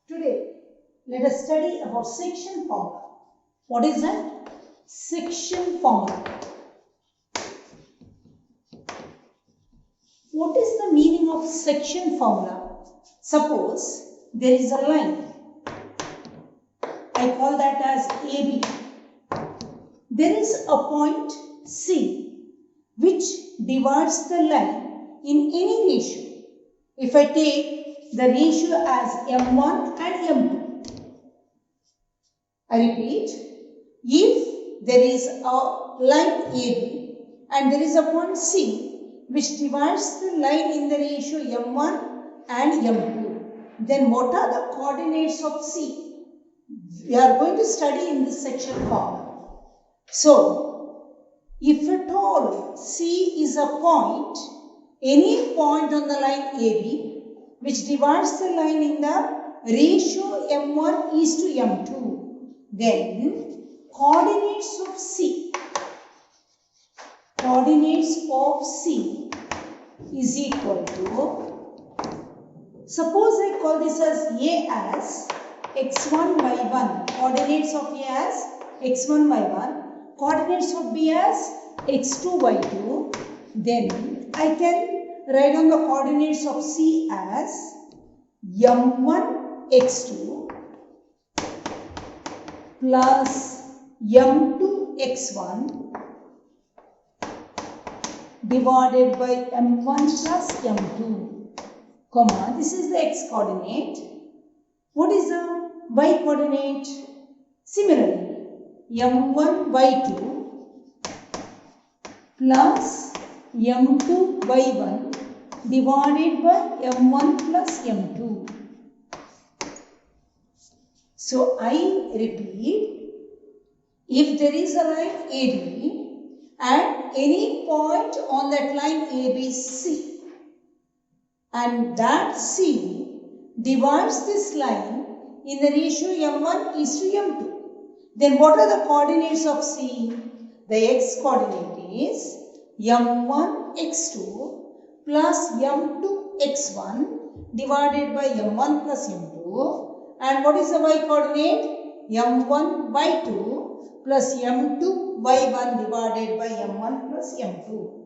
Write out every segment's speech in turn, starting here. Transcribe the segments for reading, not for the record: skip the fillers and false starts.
Today, let us study about section formula. What is that? Section formula. What is the meaning of section formula? Suppose there is a line. I call that as AB. There is a point C which divides the line in any ratio. If I take the ratio as M1 and M2. I repeat, if there is a line AB and there is a point C which divides the line in the ratio M1 and M2, then what are the coordinates of C? We are going to study in this section formula. So, if at all C is a point, any point on the line AB which divides the line in the ratio M1 is to M2, then coordinates of C is equal to, suppose I call this as A as x1, y1, coordinates of A as x1, y1, coordinates of B as x2, y2, then I can write on the coordinates of C as m1, x2 plus m2, x1 divided by m1 plus m2, comma, this is the x coordinate. What is the y coordinate? Similarly, m1, y2 plus m2, y1 divided by m1 plus m2. So, I repeat, if there is a line AB and any point on that line ABC and that C divides this line in the ratio m1 is to m2, then what are the coordinates of C? The x coordinate is m1 x2 plus m2 x1 divided by m1 plus m2, and what is the y coordinate? m1 y2 plus m2 y1 divided by m1 plus m2.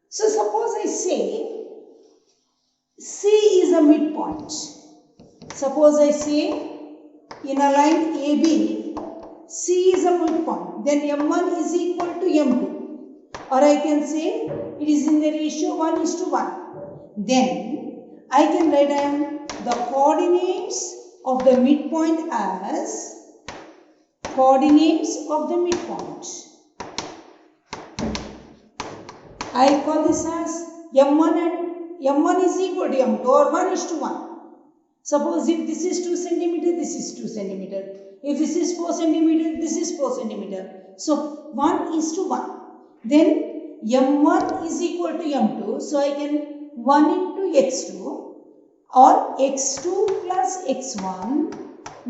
So suppose I say C is a midpoint. Suppose I say in a line AB C is a midpoint, then m1 is equal to m2. Or I can say it is in the ratio 1 is to 1. Then I can write down the coordinates of the midpoint as coordinates of the midpoint. I call this as m1 and m1 is equal to m2 or 1 is to 1. Suppose if this is 2 centimeter, this is 2 centimeter. If this is 4 centimeter, this is 4 centimeter. So 1 is to 1. Then m1 is equal to m2. So I can 1 into x2 or x2 plus x1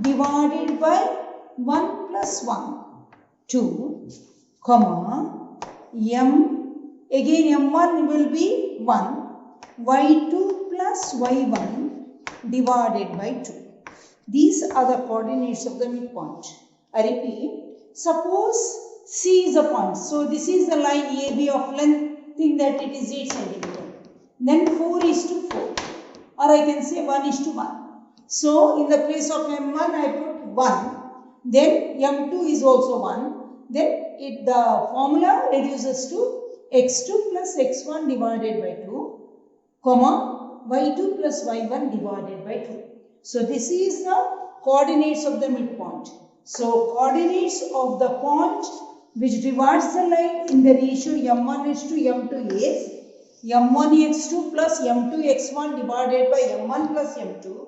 divided by 1 plus 1, 2, comma, again m1 will be 1, y2 plus y1 divided by 2. These are the coordinates of the midpoint. I repeat, suppose C is a point. So this is the line AB of length, think that it is 8 centimeter. Then 4 is to 4. Or I can say 1 is to 1. So in the place of M1 I put 1. Then M2 is also 1. Then the formula reduces to x2 plus x1 divided by 2, comma, y2 plus y1 divided by 2. So this is the coordinates of the midpoint. So coordinates of the point which divides the line in the ratio m1 is to m2 is m1 x2 plus m2 x1 divided by m1 plus m2,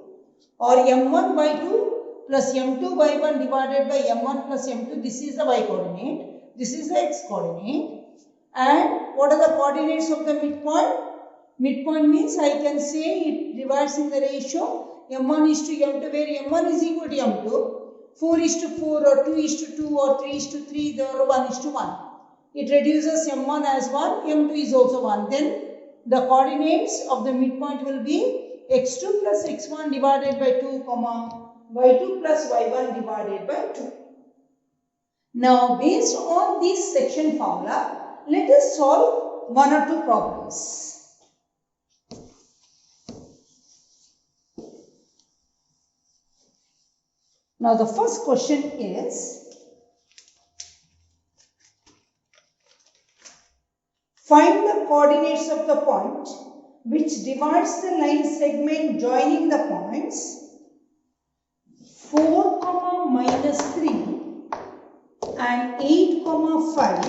or m1 y2 plus m2 y1 divided by m1 plus m2. This is the y coordinate. This is the x coordinate. And what are the coordinates of the midpoint? Midpoint means I can say it divides in the ratio m1 is to m2, where m1 is equal to m2, 4 is to 4 or 2 is to 2 or 3 is to 3 or 1 is to 1. It reduces m1 as 1, m2 is also 1. Then the coordinates of the midpoint will be x2 plus x1 divided by 2, comma, y2 plus y1 divided by 2. Now, based on this section formula, let us solve one or two problems. Now, the first question is, find the coordinates of the point which divides the line segment joining the points 4, minus 3 and 8, 5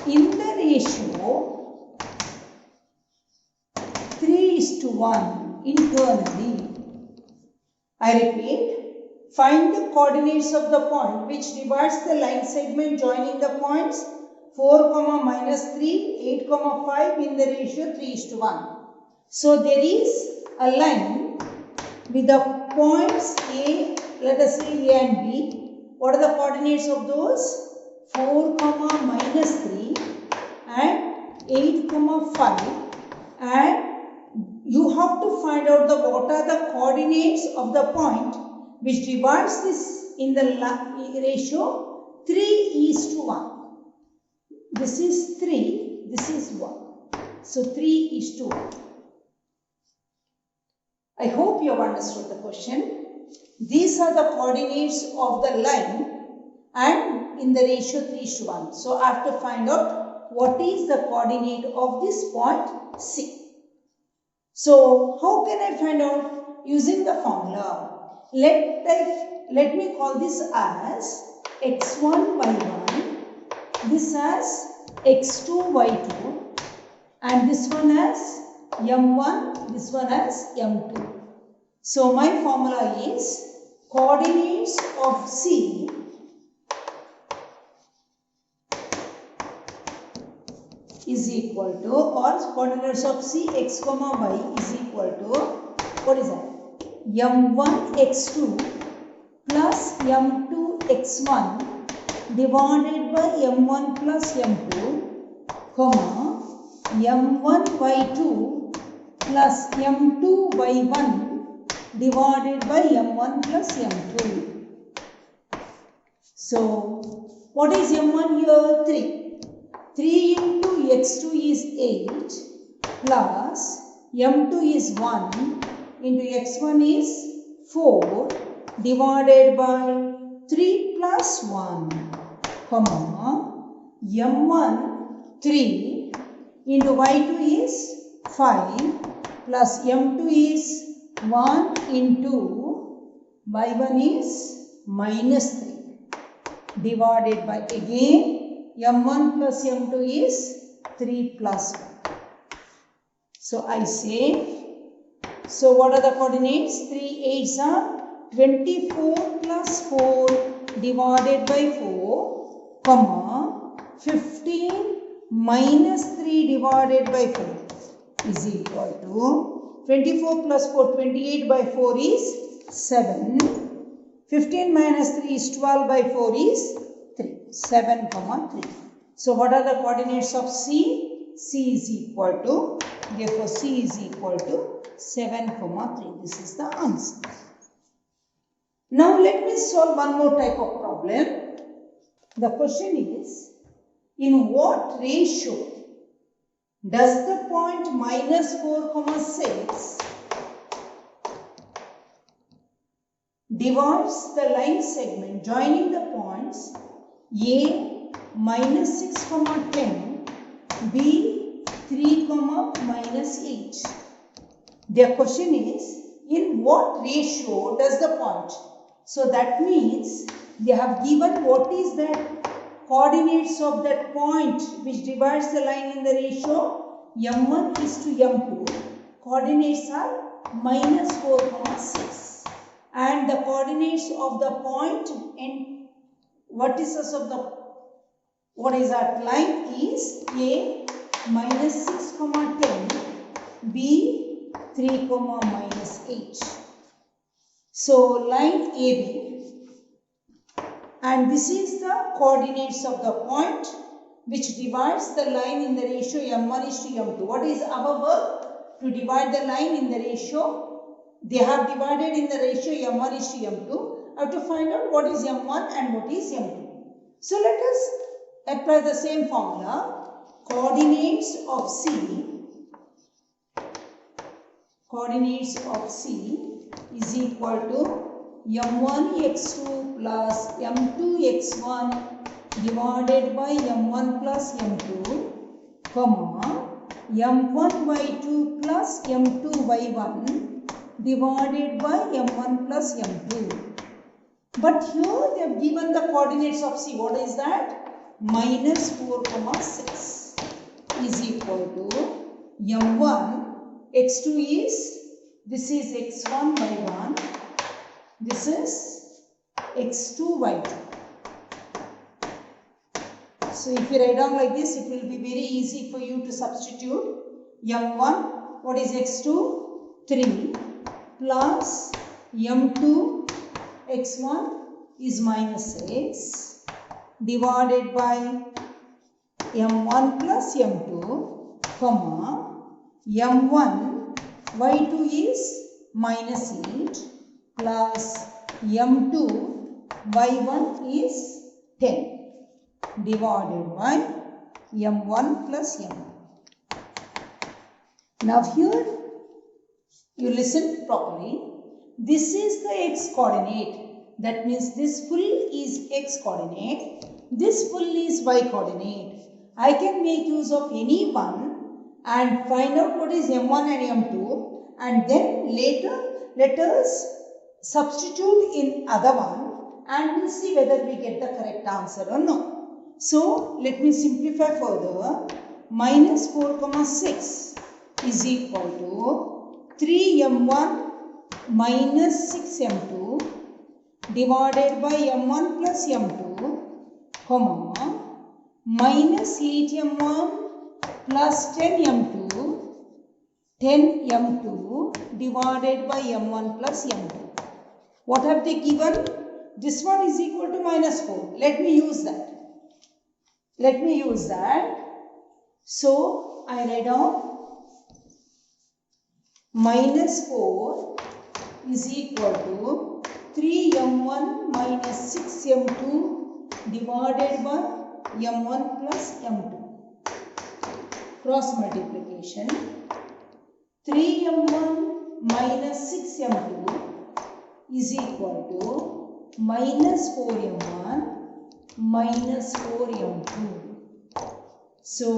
in the ratio 3:1 internally. I repeat, find the coordinates of the point which divides the line segment joining the points 4, minus 3, 8, 5 in the ratio 3:1. So, there is a line with the points A, let us say A and B. What are the coordinates of those? 4, minus 3 and 8, 5, and you have to find out what are the coordinates of the point which divides this in the ratio 3:1. This is 3, this is 1. So, 3:1. I hope you have understood the question. These are the coordinates of the line and in the ratio 3:1. So, I have to find out what is the coordinate of this point C. So, how can I find out? Using the formula. Let me call this as x1, y1, this as x2, y2, and this one as m1, this one as m2. So, my formula is coordinates of C is equal to, or coordinates of C x, y is equal to, what is that? m1 x2 plus m2 x1 divided by m1 plus m2, comma, m1 y2 plus m2 y1 divided by m1 plus m2. So, what is m1 here? 3. 3 into x2 is 8 plus m2 is 1 into x1 is 4 divided by 3 plus 1, comma, m1 3 into y2 is 5 plus m2 is 1 into y1 is minus 3 divided by, again, m1 plus m2 is 3 plus 1. So, I say, so what are the coordinates? 3 8s are 24 plus 4 divided by 4, comma, 15 minus 3 divided by 4 is equal to 24 plus 4, 28 by 4 is 7. 15 minus 3 is 12 by 4 is 3. 7, 3. So, what are the coordinates of C? C is equal to, therefore, C is equal to 7, 3. This is the answer. Now, let me solve one more type of problem. The question is, in what ratio does the point minus 4, 6 divides the line segment joining the points A minus 6, 10, B 3, minus 8. Their question is, in what ratio does the point? So, that means they have given what is that coordinates of that point which divides the line in the ratio m1 is to m2. Coordinates are minus 4, 6. And the coordinates of the point and vertices of the, what is that line is A minus 6, 10, B 3, minus 8. So, line AB, and this is the coordinates of the point which divides the line in the ratio m1 is to m2. What is our work? To divide the line in the ratio they have divided in the ratio m1 is to m2. I have to find out what is m1 and what is m2. So let us apply the same formula. Coordinates of C is equal to m1 x2 plus m2 x1 divided by m1 plus m2, comma m1 y2 plus m2 y1 divided by m1 plus m2. But here they have given the coordinates of C. What is that? Minus 4, 6 is equal to m1 x2 is, this is x1 y1, this is x2 y2. So if you write down like this, it will be very easy for you to substitute. m1, what is x2? 3 plus m2 x1 is minus 6 divided by m1 plus m2, comma m1 y2 is minus 8 plus m2 y1 is 10 divided by m1 plus m2. Now here you listen properly. This is the x coordinate. That means this full is x coordinate. This full is y coordinate. I can make use of any one and find out what is m1 and m2, and then later let us substitute in other one and we'll see whether we get the correct answer or no. So let me simplify further. Minus 4, 6 is equal to 3m1 minus 6m2 divided by m1 plus m2, comma minus 8m1 plus 10m2 divided by m1 plus m2. What have they given? This one is equal to minus 4. Let me use that. So I write down minus 4 is equal to 3m1 minus 6m2 divided by m1 plus m2. Cross multiplication. 3m1 minus 6m2 is equal to minus 4m1 minus 4m2. So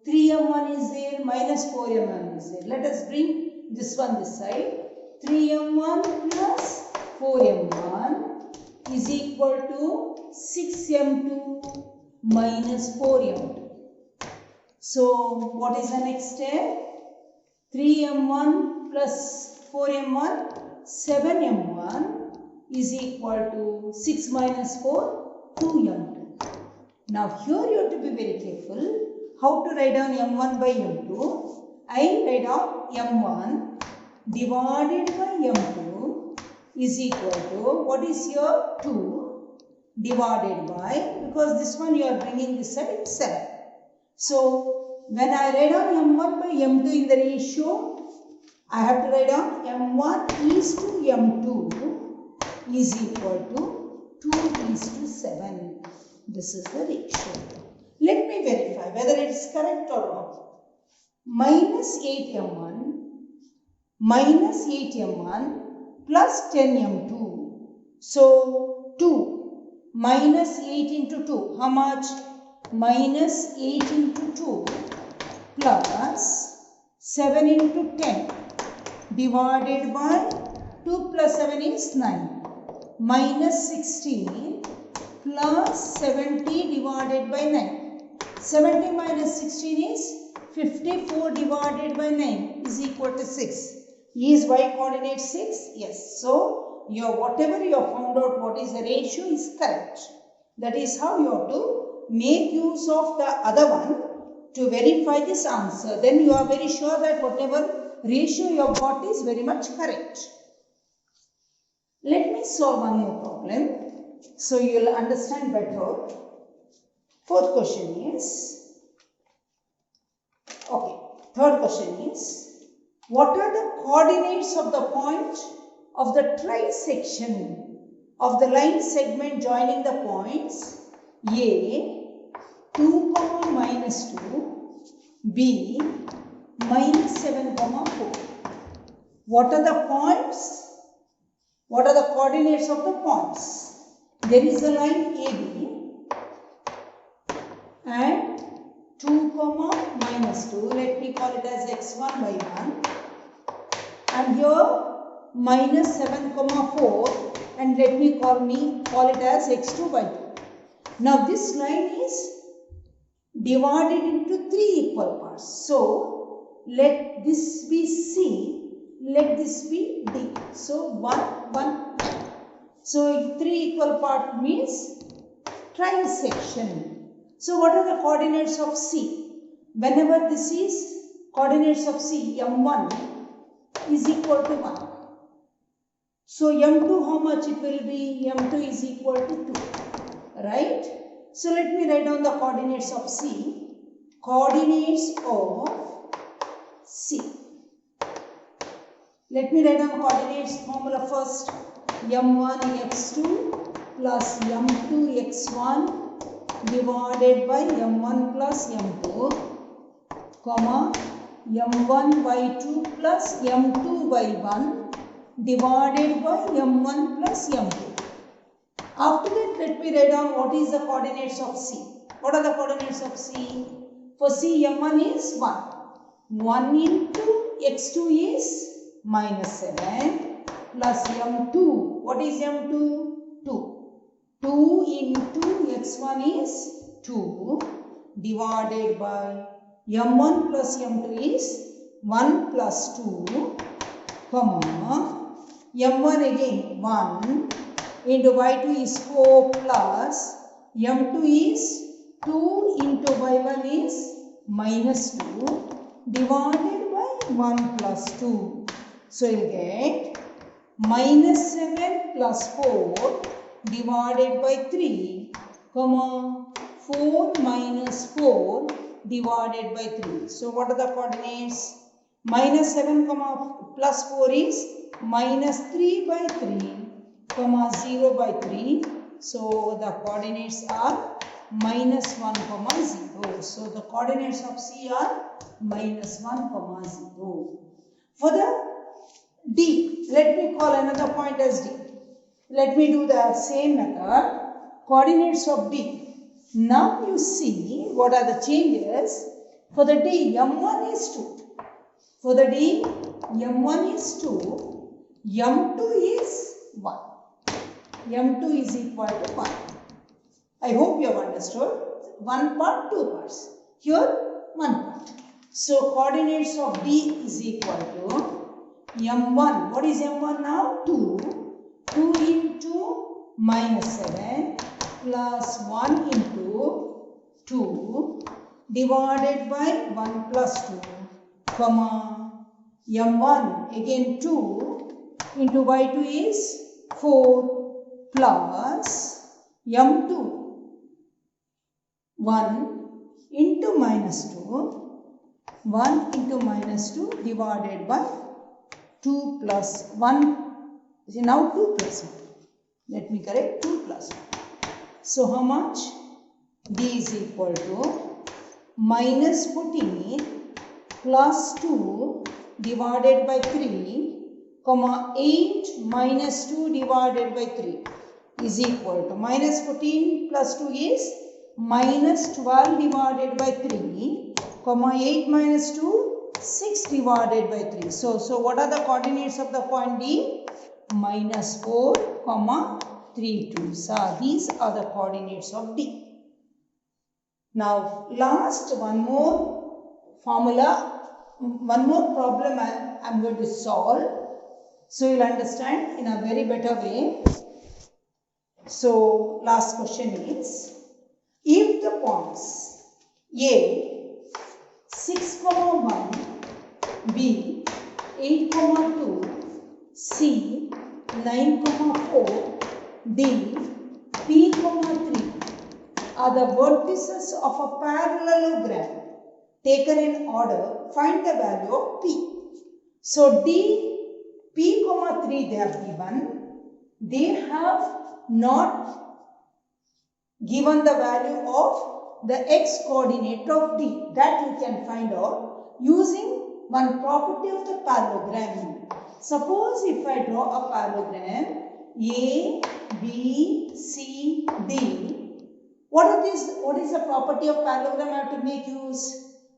3m1 is there, minus 4m1 is there. Let us bring this one this side. 3m1 plus 4m1 is equal to 6m2 minus 4m2. So what is the next step? 3m1 plus 4m1, 7m1 is equal to 6 minus 4, 2m2. Now here you have to be very careful how to write down m1 by m2. I write down m1 divided by m2 is equal to, what is here? 2 divided by, because this one you are bringing this side, 7. So when I write down m1 by m2 in the ratio, I have to write down m1 is to m2 is equal to 2 is to 7. This is the ratio. Let me verify whether it is correct or not. Minus 8m1 plus 10m2. So 2 minus 8 into 2. How much? Minus 8 into 2 plus 7 into 10 divided by 2 plus 7 is 9. Minus 16 plus 70 divided by 9. 70 minus 16 is 54 divided by 9 is equal to 6. Is y coordinate 6? Yes. So whatever you have found out what is the ratio is correct. That is how you have to make use of the other one to verify this answer. Then you are very sure that whatever ratio you have got is very much correct. Let me solve one more problem so you will understand better. Fourth question is, okay, third question is, What are the coordinates of the point of the trisection of the line segment joining the points A 2, minus 2, B minus 7, 4. What are the points? What are the coordinates of the points? There is a line AB and 2, minus 2. Let me call it as x1 by 1. And here minus 7, 4. And let me call it as x2 by 2. Now this line is divided into 3 equal parts. So let this be C, let this be D. So 1, 1. So 3 equal part means trisection. So what are the coordinates of C? Whenever this is coordinates of C, M1 is equal to 1. So M2 how much it will be? M2 is equal to 2. Right? So let me write down the coordinates of C. Coordinates of C. Let me write down coordinates formula first. M1 x2 plus M2 x1 divided by M1 plus M2, comma M1 by 2 plus M2 by 1 divided by M1 plus M2. After that, let me write down what is the coordinates of C. What are the coordinates of C? For C, M1 is 1. 1 into x2 is minus 7 plus M2. What is M2? 2. 2 into x1 is 2 divided by M1 plus M2 is 1 plus 2, comma M1 again 1 into y2 is 4 plus M2 is 2 into y1 is minus 2 divided by 1 plus 2. So you will get minus 7 plus 4 divided by 3, comma 4 minus 4 divided by 3. So what are the coordinates? Minus 7 plus 4 is minus 3 by 3, comma 0 by 3. So the coordinates are minus 1, 0. So the coordinates of C are minus 1, 0. For the D, let me call another point as D. Let me do the same method. Coordinates of D. Now you see what are the changes. For the D, M1 is 2. For the D, M1 is 2. M2 is 1. M2 is equal to 1. I hope you have understood. One part, two parts. Here, one part. So, coordinates of D is equal to M1. What is M1 now? 2. 2 into minus 7 plus 1 into 2 divided by 1 plus 2, comma M1 again 2 into y2 is 4 plus M2 1 into minus 2, 1 into minus 2 divided by 2 plus 1. See now 2 plus 1. Let me correct 2 plus 1. So how much? D is equal to minus 14 plus 2 divided by 3, comma 8 minus 2 divided by 3 is equal to minus 14 plus 2 is minus 12 divided by 3, comma 8 minus 2, 6 divided by 3. So what are the coordinates of the point D? Minus 4, comma 3, 2. So these are the coordinates of D. Now last one more formula, one more problem I am going to solve. So you will understand in a very better way. So last question is, if the points A 6, 1, B 8, 2, C 9, 4, D P, 3 are the vertices of a parallelogram taken in order, find the value of P. So D, P comma 3 they have given. They have not given the value of the x coordinate of D. That you can find out using one property of the parallelogram. Suppose if I draw a parallelogram A, B, C, D. What is the property of parallelogram I have to make use?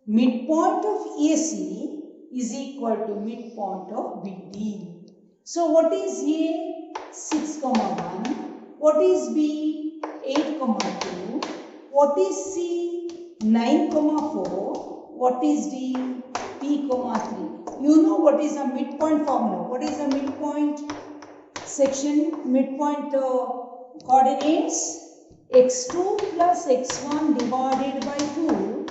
Midpoint of AC is equal to midpoint of BD. So what is A? 6, 1. What is B? 8, 2. What is C? 9, 4. What is D? P, 3. You know what is the midpoint formula. What is the midpoint section? Midpoint coordinates? x2 plus x1 divided by 2,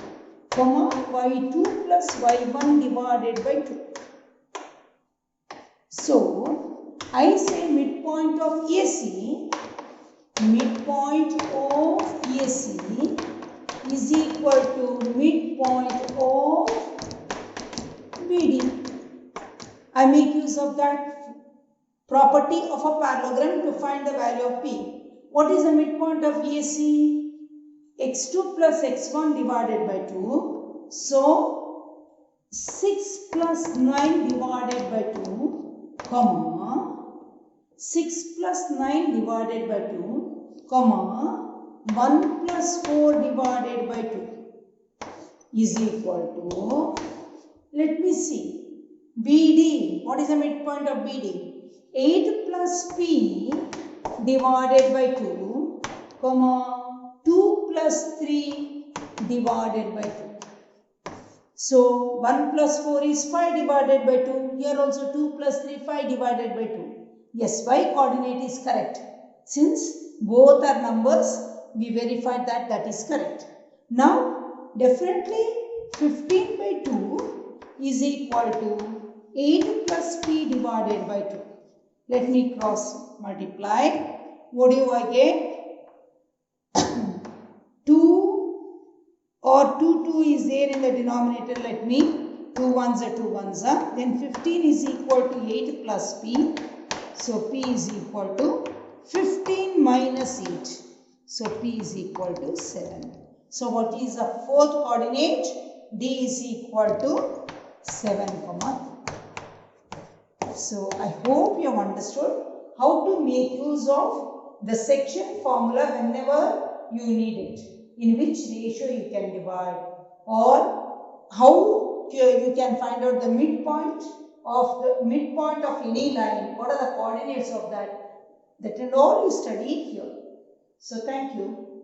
comma y2 plus y1 divided by 2. So, I say midpoint of AC, midpoint of AC is equal to midpoint of BD. I make use of that property of a parallelogram to find the value of P. What is the midpoint of AC? x2 plus x1 divided by 2. So, 6 plus 9 divided by 2, comma, 6 plus 9 divided by 2, comma, 1 plus 4 divided by 2 is equal to, let me see, BD. What is the midpoint of BD? 8 plus P divided by 2, comma, 2 plus 3 divided by 2. So, 1 plus 4 is 5 divided by 2. Here also 2 plus 3, 5 divided by 2. Yes, y coordinate is correct. Since both are numbers, we verified that that is correct. Now, definitely 15 by 2 is equal to 8 plus P divided by 2. Let me cross multiply. What do I get? 2 or 2 is there in the denominator. Let me 2 ones are 2 ones are. Then 15 is equal to 8 plus P. So P is equal to 15 minus 8. So P is equal to 7. So what is the fourth coordinate? D is equal to 7, 3. So I hope you have understood how to make use of the section formula whenever you need it. In which ratio you can divide, or how you can find out the midpoint of any line. What are the coordinates of that? That and all you study here. So thank you.